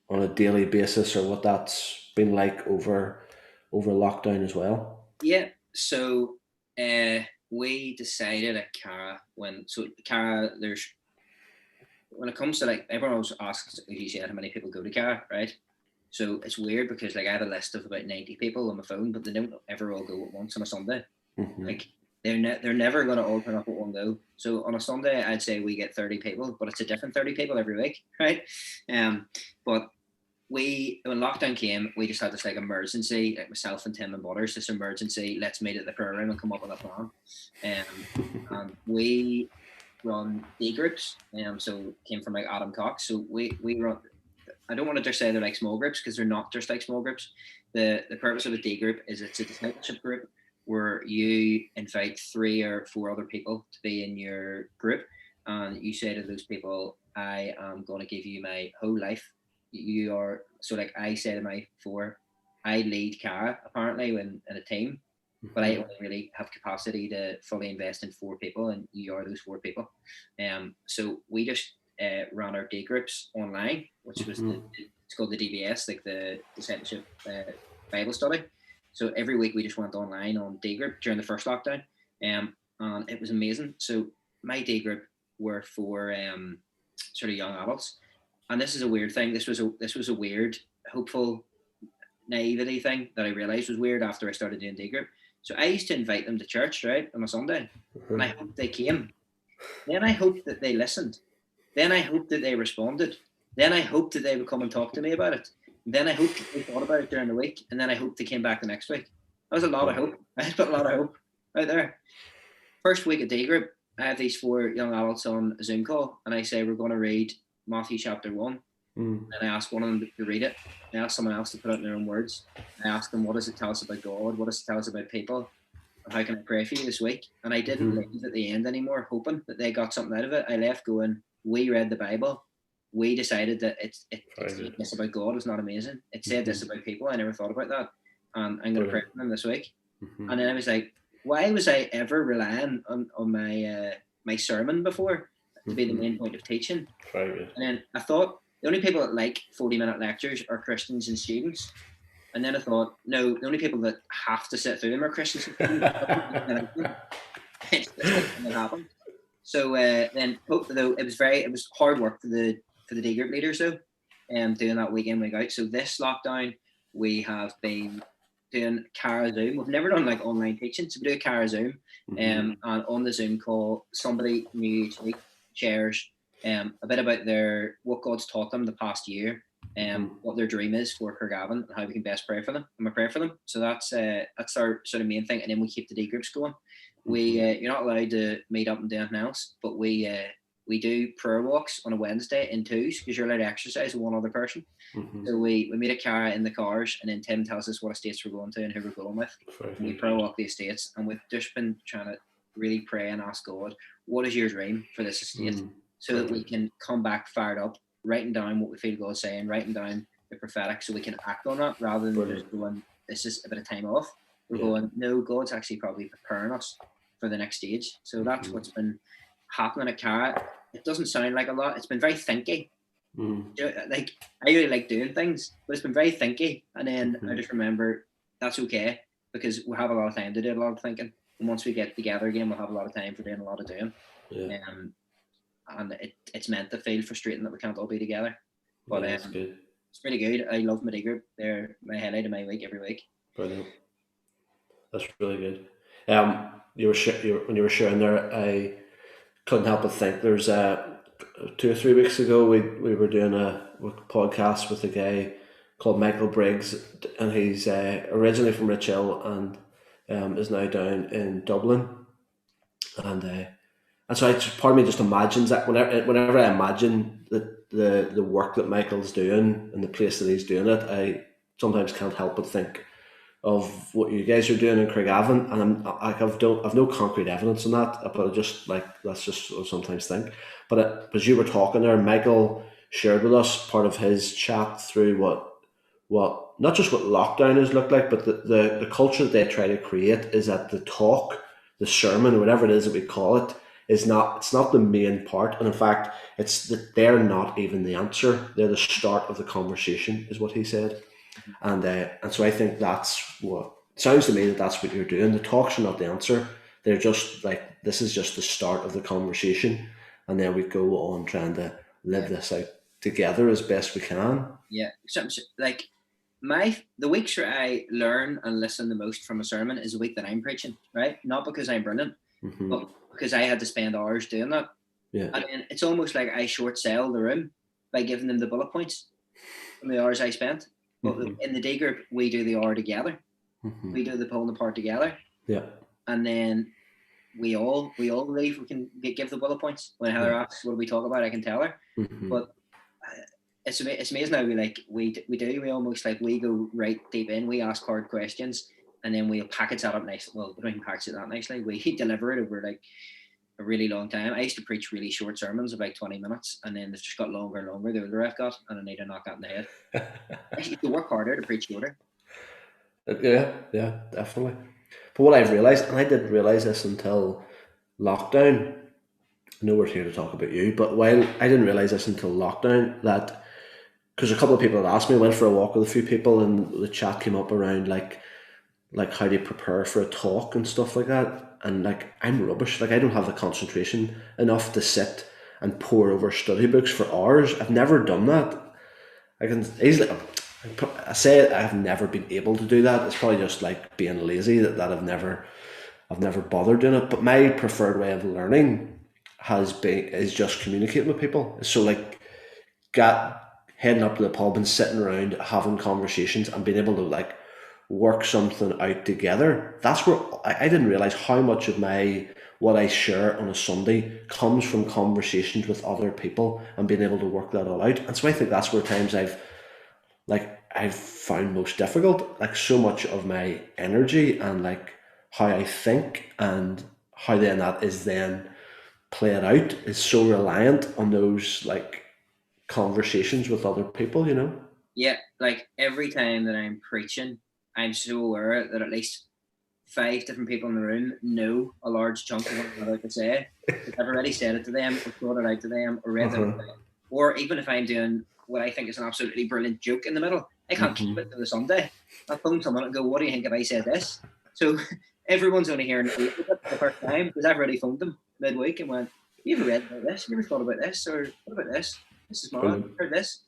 on a daily basis, or what that's been like over lockdown as well. Yeah, so we decided at Cara when it comes to like, everyone always asks, as you said, how many people go to Cara, right? So it's weird because like I have a list of about 90 people on my phone, but they don't ever all go at once on a Sunday. Like they're never going to all turn up at one go. So on a Sunday, I'd say we get 30 people, but it's a different 30 people every week, right? But when lockdown came, we just had this like emergency, like myself and Tim and Butters, this emergency, let's meet at the prayer room and come up with a plan. And we run D groups, so came from like Adam Cox. So we run, I don't want to just say they're like small groups, because they're not just like small groups. The purpose of a D group is it's a discipleship group where you invite 3 or 4 other people to be in your group, and you say to those people, I am going to give you my whole life. You are, so like I say to my 4, I lead Cara apparently in a team, but I only really have capacity to fully invest in 4 people, and you are those 4 people. So we just ran our day groups online, which was it's called the DBS, like the Discipleship Bible Study. So every week we just went online on day group during the first lockdown, and it was amazing. So my day group were for sort of young adults. And this is a weird thing. This was a weird, hopeful naivety thing that I realized was weird after I started doing day group. So I used to invite them to church, right, on a Sunday, and I hoped they came. Then I hoped that they listened. Then I hoped that they responded. Then I hoped that they would come and talk to me about it. Then I hoped that they thought about it during the week, and then I hoped they came back the next week. That was a lot of hope. I put a lot of hope right there. First week of day group, I have these 4 young adults on a Zoom call, and I say we're going to read Matthew chapter 1, and I ask one of them to read it. I ask someone else to put it in their own words. I ask them, what does it tell us about God? What does it tell us about people? And how can I pray for you this week? And I didn't leave at the end anymore, hoping that they got something out of it. I left going, we read the Bible. We decided that it said this about God was not amazing. It said this about people. I never thought about that. I'm going to pray for them this week. And then I was like, why was I ever relying on my my sermon before to be the main point of teaching? And then I thought the only people that like 40-minute lectures are Christians and students. And then I thought, no, the only people that have to sit through them are Christians. It's just not happen. So then, though it was hard work for the D group leaders though, doing that week in, week out. So this lockdown, we have been doing Cara Zoom. We've never done like online teaching, so we do a Cara Zoom, and on the Zoom call, somebody new each week shares a bit about what God's taught them the past year, what their dream is for Craigavon, and how we can best pray for them. And we pray for them. So that's our sort of main thing, and then we keep the D groups going. You're not allowed to meet up and do anything else, but we do prayer walks on a Wednesday in twos, because you're allowed to exercise with one other person. So we meet at Cara in the cars, and then Tim tells us what estates we're going to and who we're going with. And we prayer walk the estates, and we've just been trying to really pray and ask God, what is your dream for this estate? So that we can come back fired up, writing down what we feel God's saying, writing down the prophetic, so we can act on that, rather than just going, this is a bit of time off. We're going, no, God's actually probably preparing us for the next stage. So that's what's been happening at Cara. It doesn't sound like a lot. It's been very thinky. Like, I really like doing things, but it's been very thinky. And then I just remember that's okay, because we have a lot of time to do a lot of thinking. And once we get together again, we'll have a lot of time for doing a lot of doing. And it's meant to feel frustrating that we can't all be together. But that's good. It's pretty good. I love my D group. They're my highlight of my week every week. Brilliant. That's really good. When you were sharing there, I couldn't help but think there's 2 or 3 weeks ago we were doing a podcast with a guy called Michael Briggs, and he's originally from Rich Hill and is now down in Dublin, and so part of me just imagines that whenever I imagine the work that Michael's doing and the place that he's doing it, I sometimes can't help but think of what you guys are doing in Craigavon, and I've no concrete evidence on that, but that's just what I sometimes think. But as you were talking there, Michael shared with us part of his chat through what not just what lockdown has looked like, but the culture that they try to create is that the talk, the sermon, or whatever it is that we call it, it's not the main part, and in fact, it's that they're not even the answer; they're the start of the conversation, is what he said. And so I think that's what it sounds to me that's what you're doing. The talks are not the answer; they're just like, this is just the start of the conversation, and then we go on trying to live this out together as best we can. Yeah, so like the weeks where I learn and listen the most from a sermon is the week that I'm preaching, right? Not because I'm brilliant, but because I had to spend hours doing that. Yeah. And then it's almost like I short sell the room by giving them the bullet points from the hours I spent. But in the D group, we do the hour together. We do the pulling apart together. Yeah. And then we all leave. We can give the bullet points. When Heather asks what do we talk about, I can tell her. But it's amazing how we almost like we go right deep in. We ask hard questions, and then we'll package that up nicely. Well, we don't even package it that nicely. We deliver it over like a really long time. I used to preach really short sermons of like 20 minutes, and then they've just got longer and longer the older I've got, and I need to knock that in the head. I used to work harder to preach shorter. Yeah, definitely. But what I've realised, and I didn't realise this until lockdown, I know we're here to talk about you, but I didn't realise this until lockdown, that because a couple of people had asked me, I went for a walk with a few people, and the chat came up around like how do you prepare for a talk and stuff like that, and like I'm rubbish, like I don't have the concentration enough to sit and pore over study books for hours. I've never done that. I can easily, I say I've never been able to do that. It's probably just like being lazy that I've never bothered doing it. But my preferred way of learning is just communicating with people. So like heading up to the pub and sitting around having conversations and being able to like work something out together. That's where I didn't realize how much of what I share on a Sunday comes from conversations with other people and being able to work that all out. And so I think that's where times I've found most difficult. Like so much of my energy and like how I think and how then that is then played out is so reliant on those like conversations with other people, you know? Yeah, like every time that I'm preaching, I'm so aware that at least 5 different people in the room know a large chunk of what I'm about to say. I've already said it to them, or thought it out to them, or read them. Or even if I'm doing what I think is an absolutely brilliant joke in the middle, I can't keep it to the Sunday. I'll phone someone and go, what do you think if I said this? So everyone's only hearing it for the first time because I've already phoned them midweek and went, have you ever read about this? Have you ever thought about this? Or what about this? This is mad. I've heard this.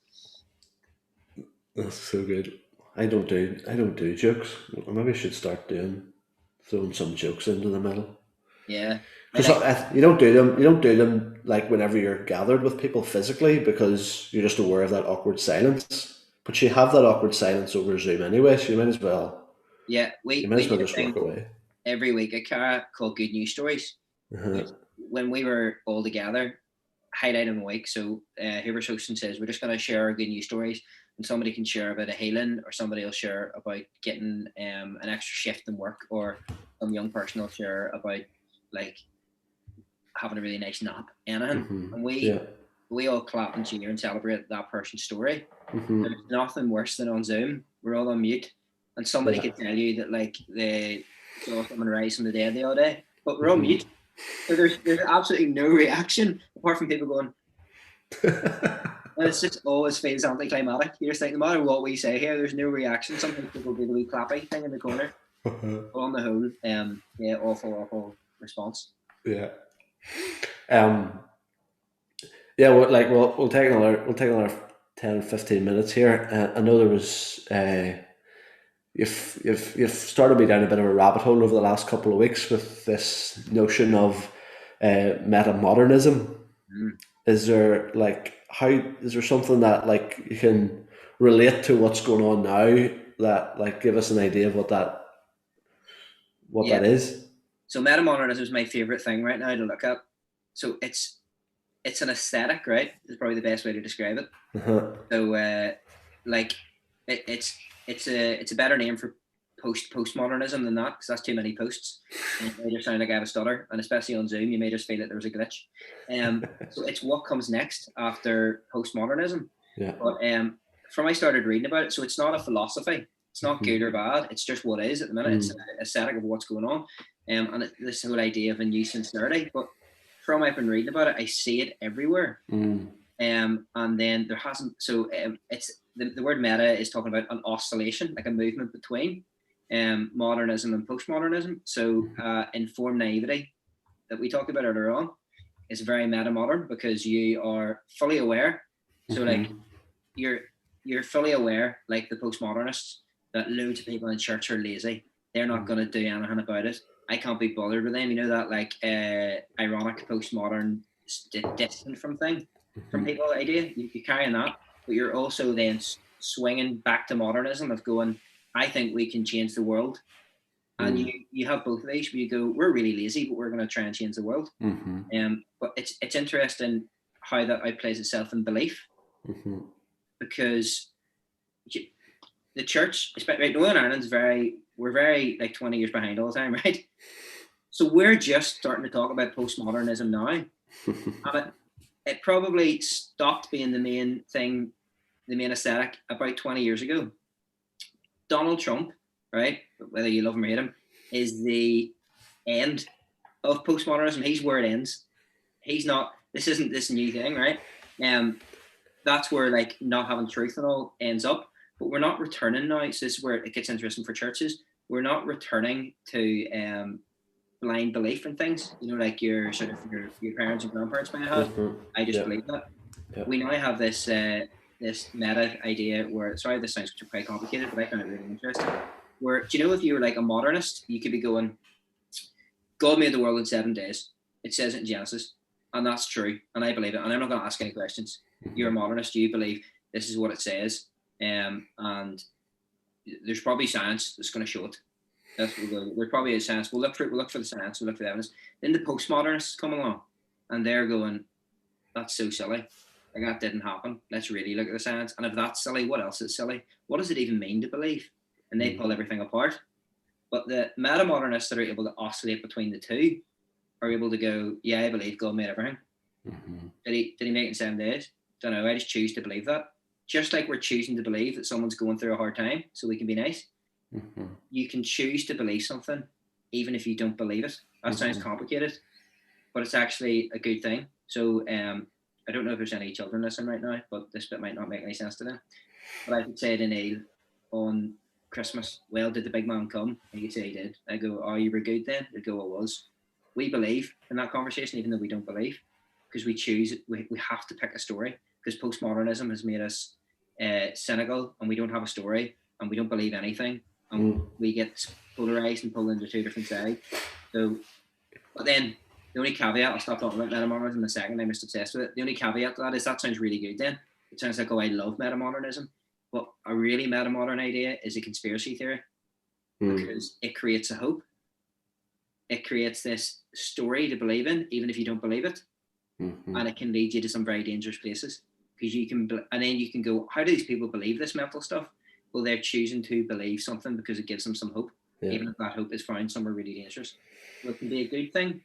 That's so good. I don't do jokes. I maybe should start throwing some jokes into the middle. Yeah. Because you don't do them like whenever you're gathered with people physically because you're just aware of that awkward silence. But you have that awkward silence over Zoom anyway, so you might as well. Yeah, you might as well just walk away. Every week at Cara called Good News Stories. When we were all together, highlight of the week. So whoever's hosting says we're just going to share our good news stories, and somebody can share about a healing, or somebody will share about getting an extra shift in work, or some young person will share about like having a really nice nap. And we all clap and cheer and celebrate that person's story. There's nothing worse than on Zoom. We're all on mute, and somebody could tell you that like they saw someone rise from the dead the other day, but we're on mute. So there's absolutely no reaction apart from people going. And it's just always feels anticlimactic. You just think no matter what we say here, there's no reaction. Sometimes people do the wee clappy thing in the corner. But on the whole, awful response. Yeah. We'll take another 10, 15 minutes here. I know there was you've started me down a bit of a rabbit hole over the last couple of weeks with this notion of metamodernism. Is there something that like you can relate to what's going on now that like give us an idea of what that is? So metamodernism is my favorite thing right now to look at. So it's an aesthetic, right? Is probably the best way to describe it. So it's a better name for postmodernism than that, because that's too many posts. And it may just sound like I have a stutter, and especially on Zoom, you may just feel that there was a glitch. So it's what comes next after postmodernism. Yeah. But from I started reading about it, so it's not a philosophy. It's not good or bad. It's just what is at the minute. It's an aesthetic of what's going on, and this whole idea of a new sincerity. But from I've been reading about it, I see it everywhere. And then there hasn't. So it's the word meta is talking about an oscillation, like a movement between modernism and postmodernism. So informed naivety that we talked about earlier on is very meta-modern, because you are fully aware. So like you're fully aware, like the postmodernists, that loads of people in church are lazy. They're not going to do anything about it. I can't be bothered with them. You know, that like ironic postmodern distant from people idea. You're carrying that, but you're also then swinging back to modernism of going, I think we can change the world. And you have both of these where you go, we're really lazy, but we're going to try and change the world. But it's interesting how that outplays itself in belief, because the church, especially Northern Ireland's we're very like 20 years behind all the time, right? So we're just starting to talk about postmodernism now. And it probably stopped being the main thing, the main aesthetic about 20 years ago. Donald Trump, right, whether you love him or hate him, is the end of postmodernism. He's where it ends. He's not, this isn't this new thing, right? That's where like not having truth and all ends up. But we're not returning now. So this is where it gets interesting for churches. We're not returning to blind belief in things. You know, like your sort of your parents and grandparents might have. I just believe that. Yeah. We now have this this meta idea where, sorry, this sounds quite complicated, but I find it really interesting. Where, do you know, if you were like a modernist, you could be going, God made the world in 7 days. It says it in Genesis, and that's true, and I believe it, and I'm not going to ask any questions. You're a modernist, you believe this is what it says, and there's probably science that's going to show it. That's what we'll go. There probably is science. We'll look for the science. We'll look for the evidence. Then the postmodernists come along, and they're going, "That's so silly. Like, that didn't happen. Let's really look at the science. And if that's silly, what else is silly? What does it even mean to believe?" And they pull everything apart. But the metamodernists that are able to oscillate between the two are able to go, "Yeah, I believe God made everything. Did he make it in 7 days? Don't know. I just choose to believe that." Just like we're choosing to believe that someone's going through a hard time so we can be nice. You can choose to believe something even if you don't believe it. That sounds complicated, but it's actually a good thing. So I don't know if there's any children listening right now, but this bit might not make any sense to them. But I could say to Neil, on Christmas, well, did the big man come? And you say he did. I go, oh, you were good then? They go, I was. We believe in that conversation, even though we don't believe, because we choose, we have to pick a story, because postmodernism has made us cynical, and we don't have a story, and we don't believe anything, and we get polarized and pulled into two different sides. So, but then the only caveat, I'll stop talking about metamodernism in a second, I'm just obsessed with it. The only caveat to that is that sounds really good then. It sounds like, oh, I love metamodernism. But a really metamodern idea is a conspiracy theory, because it creates a hope. It creates this story to believe in, even if you don't believe it. And it can lead you to some very dangerous places, because you can, and then you can go, how do these people believe this mental stuff? Well, they're choosing to believe something because it gives them some hope, even if that hope is found somewhere really dangerous. So it can be a good thing,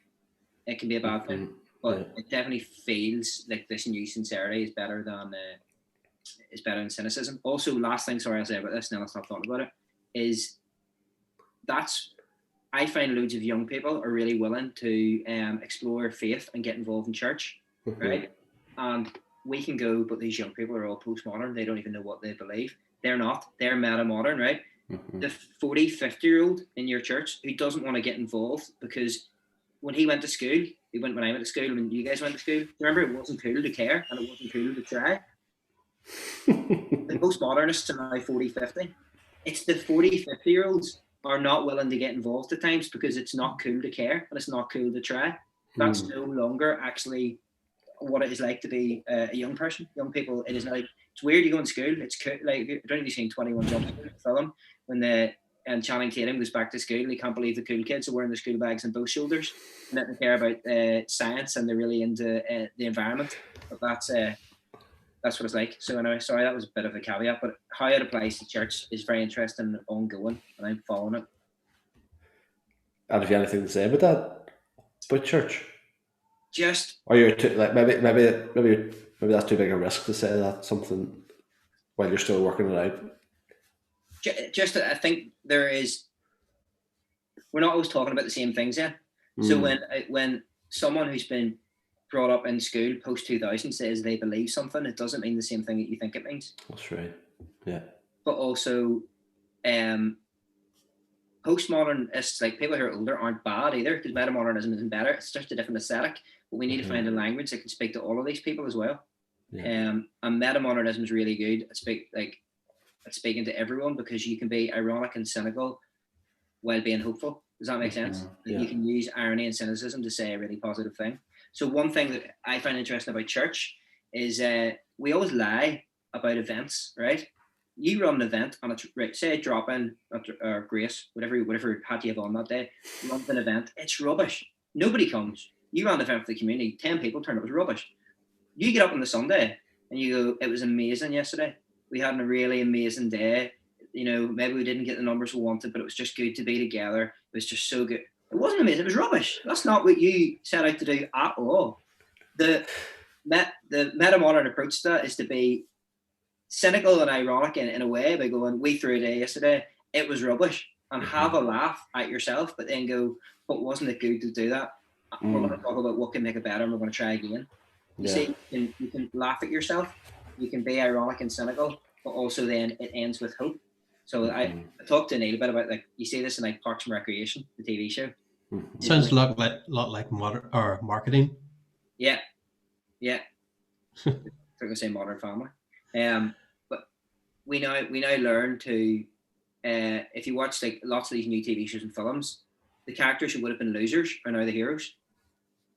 it can be a bad thing, but it definitely feels like this new sincerity is better than cynicism. Also, last thing, sorry, I'll say about this, and then I'll stop talking about it, is I find loads of young people are really willing to explore faith and get involved in church, right? And we can go, but these young people are all postmodern. They don't even know what they believe. They're not. They're metamodern, right? The 40, 50-year-old in your church who doesn't want to get involved because when he went to school, when I went to school, when you guys went to school, remember, it wasn't cool to care and it wasn't cool to try. The postmodernists are now 40, 50. It's the 40, 50-year-olds are not willing to get involved at times because it's not cool to care and it's not cool to try. That's no longer actually what it is like to be a young person. Young people, it is like, it's weird you go in school, it's cool. Like, I don't know if you've seen 21 Jump Street film, when Channing Tatum goes back to school and he can't believe the cool kids are wearing their school bags on both shoulders and that they care about science and they're really into the environment. But that's what it's like. So anyway, sorry, that was a bit of a caveat, but how it applies to church is very interesting and ongoing, and I'm following it. And have you anything to say about that? About church? Just, or you're too, like maybe that's too big a risk to say that something while you're still working it out. Just I think we're not always talking about the same things yet. So when someone who's been brought up in school post 2000 says they believe something, it doesn't mean the same thing that you think it means. That's right. Yeah. But also, postmodernists, like people who are older, aren't bad either, because metamodernism isn't better. It's just a different aesthetic. But we need to find a language that can speak to all of these people as well. Yeah. And metamodernism is really good at speaking to everyone, because you can be ironic and cynical while being hopeful. Does that make sense? Yeah. You can use irony and cynicism to say a really positive thing. So one thing that I find interesting about church is we always lie about events, right? You run an event on say a drop-in or grace, whatever hat you have on that day, you run an event, it's rubbish. Nobody comes. You ran an event for the community, 10 people turned up, it was rubbish. You get up on the Sunday and you go, it was amazing yesterday. We had a really amazing day. You know, maybe we didn't get the numbers we wanted, but it was just good to be together. It was just so good. It wasn't amazing, it was rubbish. That's not what you set out to do at all. The metamodern approach to that is to be cynical and ironic in a way by going, we threw a day yesterday, it was rubbish, and have a laugh at yourself, but then go, but wasn't it good to do that? We're going to talk about what can make it better, and we're going to try again. You see, you can laugh at yourself, you can be ironic and cynical, but also then it ends with hope. So I talked to Neil a bit about, like, you see this in like Parks and Recreation, the TV show. Sounds a lot like modern or marketing. Yeah. I'm going to say Modern Family. But we now learn to, if you watch like lots of these new TV shows and films, the characters who would have been losers are now the heroes,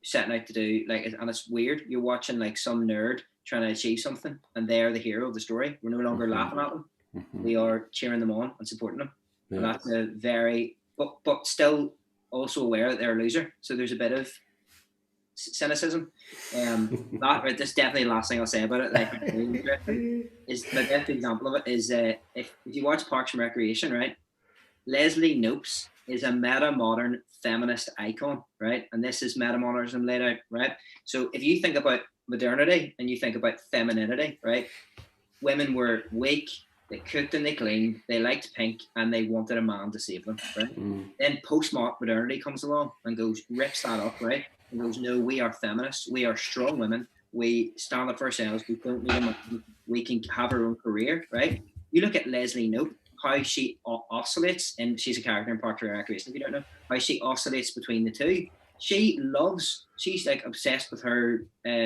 setting out to do and it's weird. You're watching like some nerd trying to achieve something, and they're the hero of the story. We're no longer laughing at them. We are cheering them on and supporting them. Yeah. And that's a very, but still also aware that they're a loser. So there's a bit of cynicism. That's definitely the last thing I'll say about it. Like, is the best example of it is if you watch Parks and Recreation, right? Leslie Knope is a meta-modern feminist icon, right? And this is metamodernism laid out, right? So if you think about modernity and you think about femininity, right? Women were weak, they cooked and they cleaned, they liked pink, and they wanted a man to save them, right? Then post-modernity comes along and rips that up, right? And goes, no, we are feminists, we are strong women, we stand up for ourselves, we don't need a man, we can have our own career, right? You look at Leslie Knope, how she oscillates, and she's a character in Parks and Recreation, if you don't know, how she oscillates between the two. She's like obsessed with her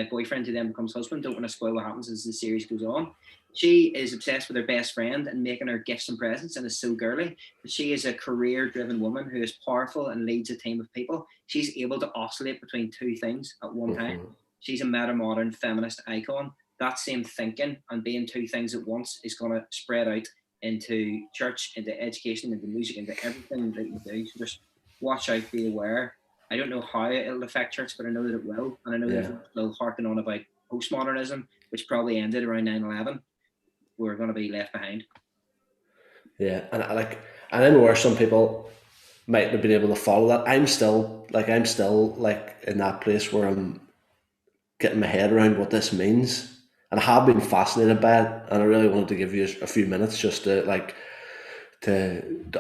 boyfriend, who then becomes husband. Don't want to spoil what happens as the series goes on. She is obsessed with her best friend and making her gifts and presents, and is so girly. But she is a career-driven woman who is powerful and leads a team of people. She's able to oscillate between two things at one time. She's a meta-modern feminist icon. That same thinking and being two things at once is going to spread out into church, into education, into music, into everything that you do. So just watch out, be aware. I don't know how it'll affect church, but I know that it will. And I know that they'll harken on about postmodernism, which probably ended around 9/11. We're going to be left behind. Yeah, and I know where some people might have been able to follow that. I'm still in that place where I'm getting my head around what this means, and I have been fascinated by it. And I really wanted to give you a few minutes just to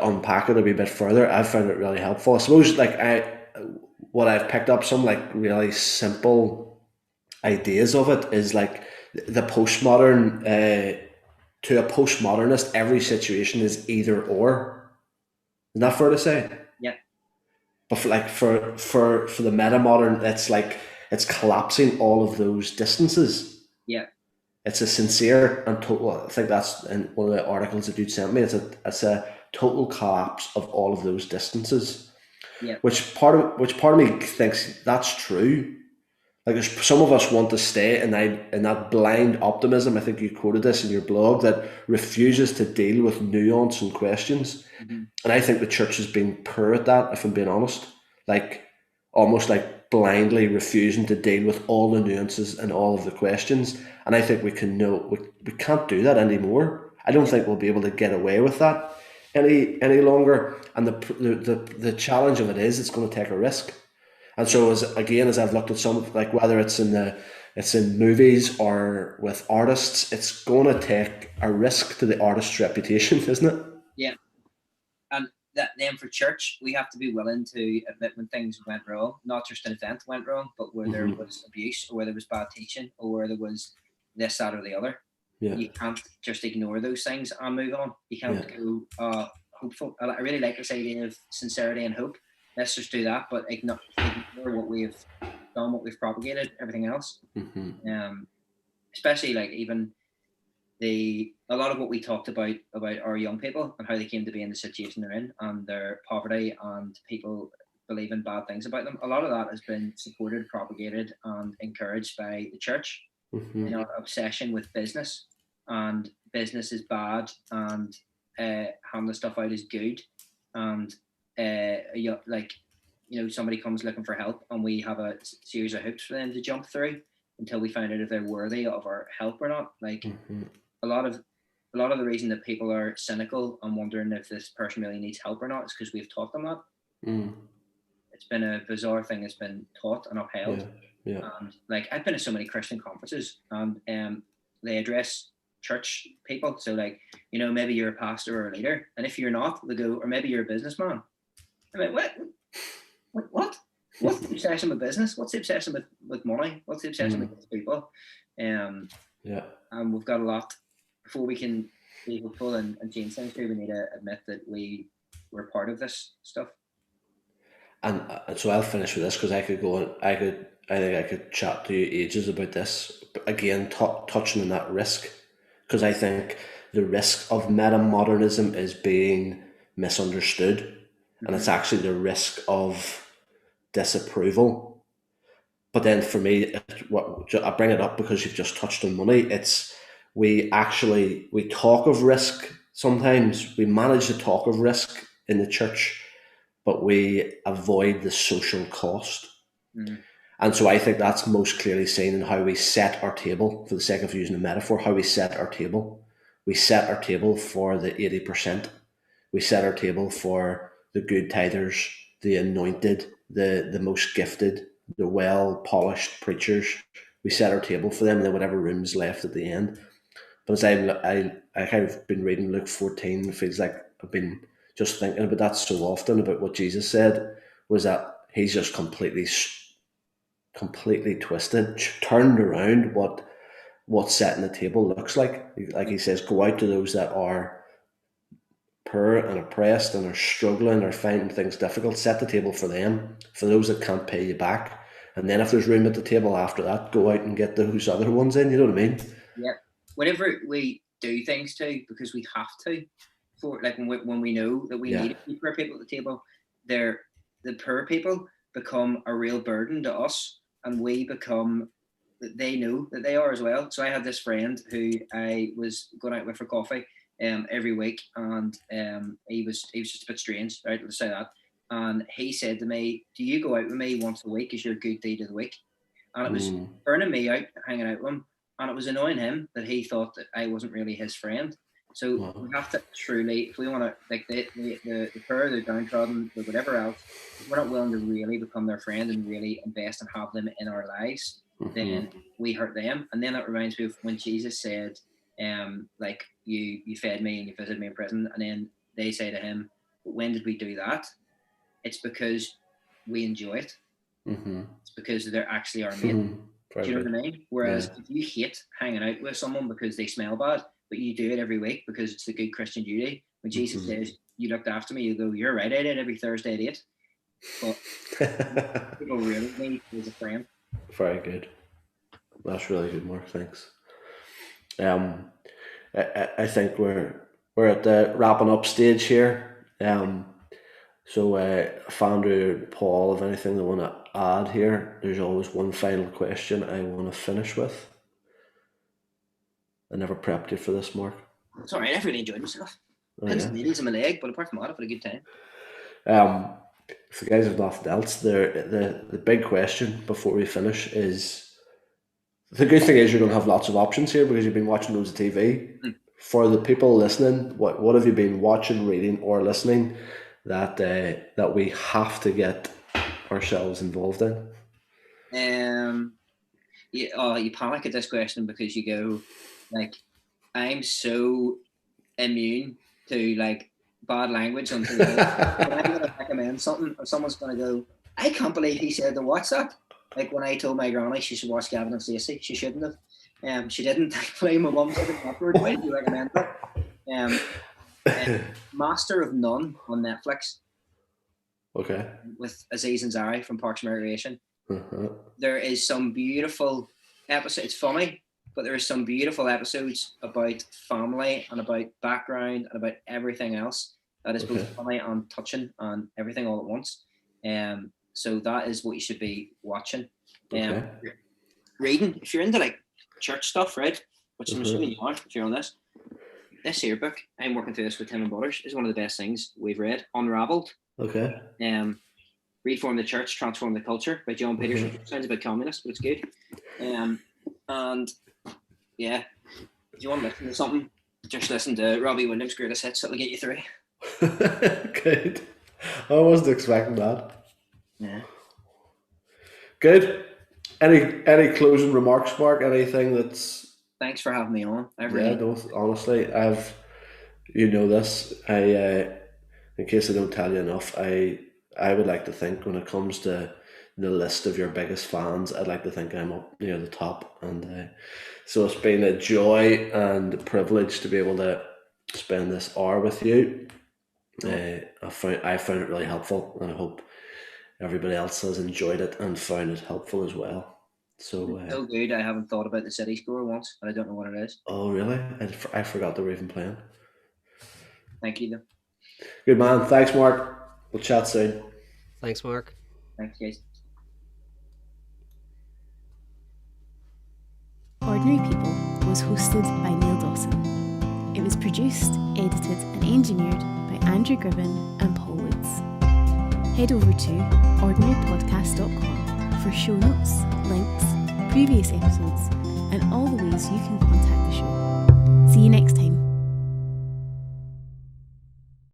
unpack it a wee bit further. I found it really helpful. I suppose what I've picked up, some like really simple ideas of it, is like the postmodern. To a postmodernist, every situation is either or. Isn't that fair to say? Yeah. But for the metamodern, it's like it's collapsing all of those distances. Yeah. It's a sincere and total. I think that's in one of the articles that you sent me. It's a total collapse of all of those distances. Yeah. Which part of me thinks that's true. Like some of us want to stay in that blind optimism. I think you quoted this in your blog, that refuses to deal with nuance and questions. Mm-hmm. And I think the church has been poor at that, if I'm being honest. Like almost like blindly refusing to deal with all the nuances and all of the questions. And I think we can't do that anymore. I don't think we'll be able to get away with that any longer. And the challenge of it is it's going to take a risk. And so as I've looked at some, like whether it's in movies or with artists, it's going to take a risk to the artist's reputation, isn't it? Yeah. And then for church, we have to be willing to admit when things went wrong, not just an event went wrong, but where there was abuse, or where there was bad teaching, or where there was this, that, or the other. Yeah. You can't just ignore those things and move on. You can't go hopeful. I really like this idea of sincerity and hope. Let's just do that, but ignore what we've done, what we've propagated, everything else. Especially like even a lot of what we talked about our young people and how they came to be in the situation they're in, and their poverty, and people believing bad things about them. A lot of that has been supported, propagated, and encouraged by the church. You know, obsession with business, and business is bad, and handing stuff out is good, and somebody comes looking for help, and we have a series of hoops for them to jump through until we find out if they're worthy of our help or not. Like a lot of the reason that people are cynical and wondering if this person really needs help or not is because we've taught them that. It's been a bizarre thing that's been taught and upheld. Yeah. And like I've been to so many Christian conferences, and they address church people. So like, you know, maybe you're a pastor or a leader, and if you're not, they go, or maybe you're a businessman. I mean, what? What's the obsession with business? What's the obsession with money? What's the obsession with people? And we've got a lot. Before we can be hopeful and change things, we need to admit that we're part of this stuff. And so I'll finish with this, because I could go on. I think I could chat to you ages about this. But again, touching on that risk, because I think the risk of metamodernism is being misunderstood. And it's actually the risk of disapproval. But then for me, I bring it up because you've just touched on money. It's we talk of risk sometimes. We manage to talk of risk in the church, but we avoid the social cost. And so I think that's most clearly seen in how we set our table, for the sake of using a metaphor, how we set our table. We set our table for the 80%. We set our table for the good tithers, the anointed, the most gifted, the well-polished preachers. We set our table for them, and then whatever room's left at the end. But as I've been reading Luke 14, it feels like I've been just thinking about that so often, about what Jesus said, was that he's just completely twisted, turned around what setting the table looks like. Like he says, go out to those that are poor and oppressed and are struggling or finding things difficult, set the table for them, for those that can't pay you back. And then if there's room at the table after that, go out and get those other ones in, you know what I mean? Yeah. Whenever we do things too, because we have to, for like when we know that we need a few poor people at the table, the poor people become a real burden to us, and we become, they know that they are as well. So I had this friend who I was going out with for coffee every week, and he was just a bit strange, right? Let's say that. And he said to me, "Do you go out with me once a week as your good deed of the week?" And it was burning me out hanging out with him, and it was annoying him that he thought that I wasn't really his friend. So we have to truly, if we want to, like the poor, the downtrodden, the whatever else, if we're not willing to really become their friend and really invest and have them in our lives, then we hurt them. And then that reminds me of when Jesus said, like you fed me and you visited me in prison, and then they say to him, "But when did we do that?" It's because we enjoy it. It's because they're actually our mate. Do you know what I mean? Whereas if you hate hanging out with someone because they smell bad, but you do it every week because it's the good Christian duty, when Jesus says, "You looked after me," you go, "You're right, I did every Thursday at 8. But people really need you as a friend. Very good. That's really good, Mark. Thanks. I think we're at the wrapping up stage here. So if Andrew, Paul, have anything they want to add here, there's always one final question I want to finish with. I never prepped you for this, Mark. It's all right. I've really enjoyed myself. Pins and needles in my leg, but apart from that, I've had a good time. If the guys have nothing else, the big question before we finish is, the good thing is you're going to have lots of options here because you've been watching loads of TV. For the people listening, what have you been watching, reading, or listening that we have to get ourselves involved in? You panic at this question because you go, like, I'm so immune to like bad language on TV. When I'm going to recommend something, or someone's going to go, "I can't believe he said to watch that." Like when I told my granny she should watch Gavin and Stacey, she shouldn't have. She didn't. Thankfully, my mum said it afterwards. Why did you recommend that? Master of None on Netflix. Okay. With Aziz Ansari from Parks and Recreation. There is some beautiful episodes. It's funny, but there are some beautiful episodes about family and about background and about everything else that is both funny and touching and everything all at once. So that is what you should be watching. Reading, if you're into like church stuff, right? Which I'm assuming you are if you're on this. This here book, I'm working through this with Tim and Butters, is one of the best things we've read. Unraveled. Okay. Reform the Church, Transform the Culture by John Peterson. Sounds a bit communist, but it's good. And yeah, if you want to listen to something, just listen to Robbie Williams' greatest hits. That'll get you through. Good. I wasn't expecting that. Yeah. Good. Any closing remarks, Mark? Anything that's... Thanks for having me on. Honestly, you know this. In case I don't tell you enough, I would like to think when it comes to the list of your biggest fans, I'd like to think I'm up near the top, and so it's been a joy and a privilege to be able to spend this hour with you. I found it really helpful, and I hope everybody else has enjoyed it and found it helpful as well. So good. I haven't thought about the City score once, but I don't know what it is. Oh really? I forgot they were even playing. Thank you, though. Good man. Thanks, Mark. We'll chat soon. Thanks, Mark. Thanks, guys. Ordinary People was hosted by Neil Dawson. It was produced, edited and engineered by Andrew Gribbin and Paul Woods. Head over to ordinarypodcast.com for show notes, links, previous episodes and all the ways you can contact the show. See you next time.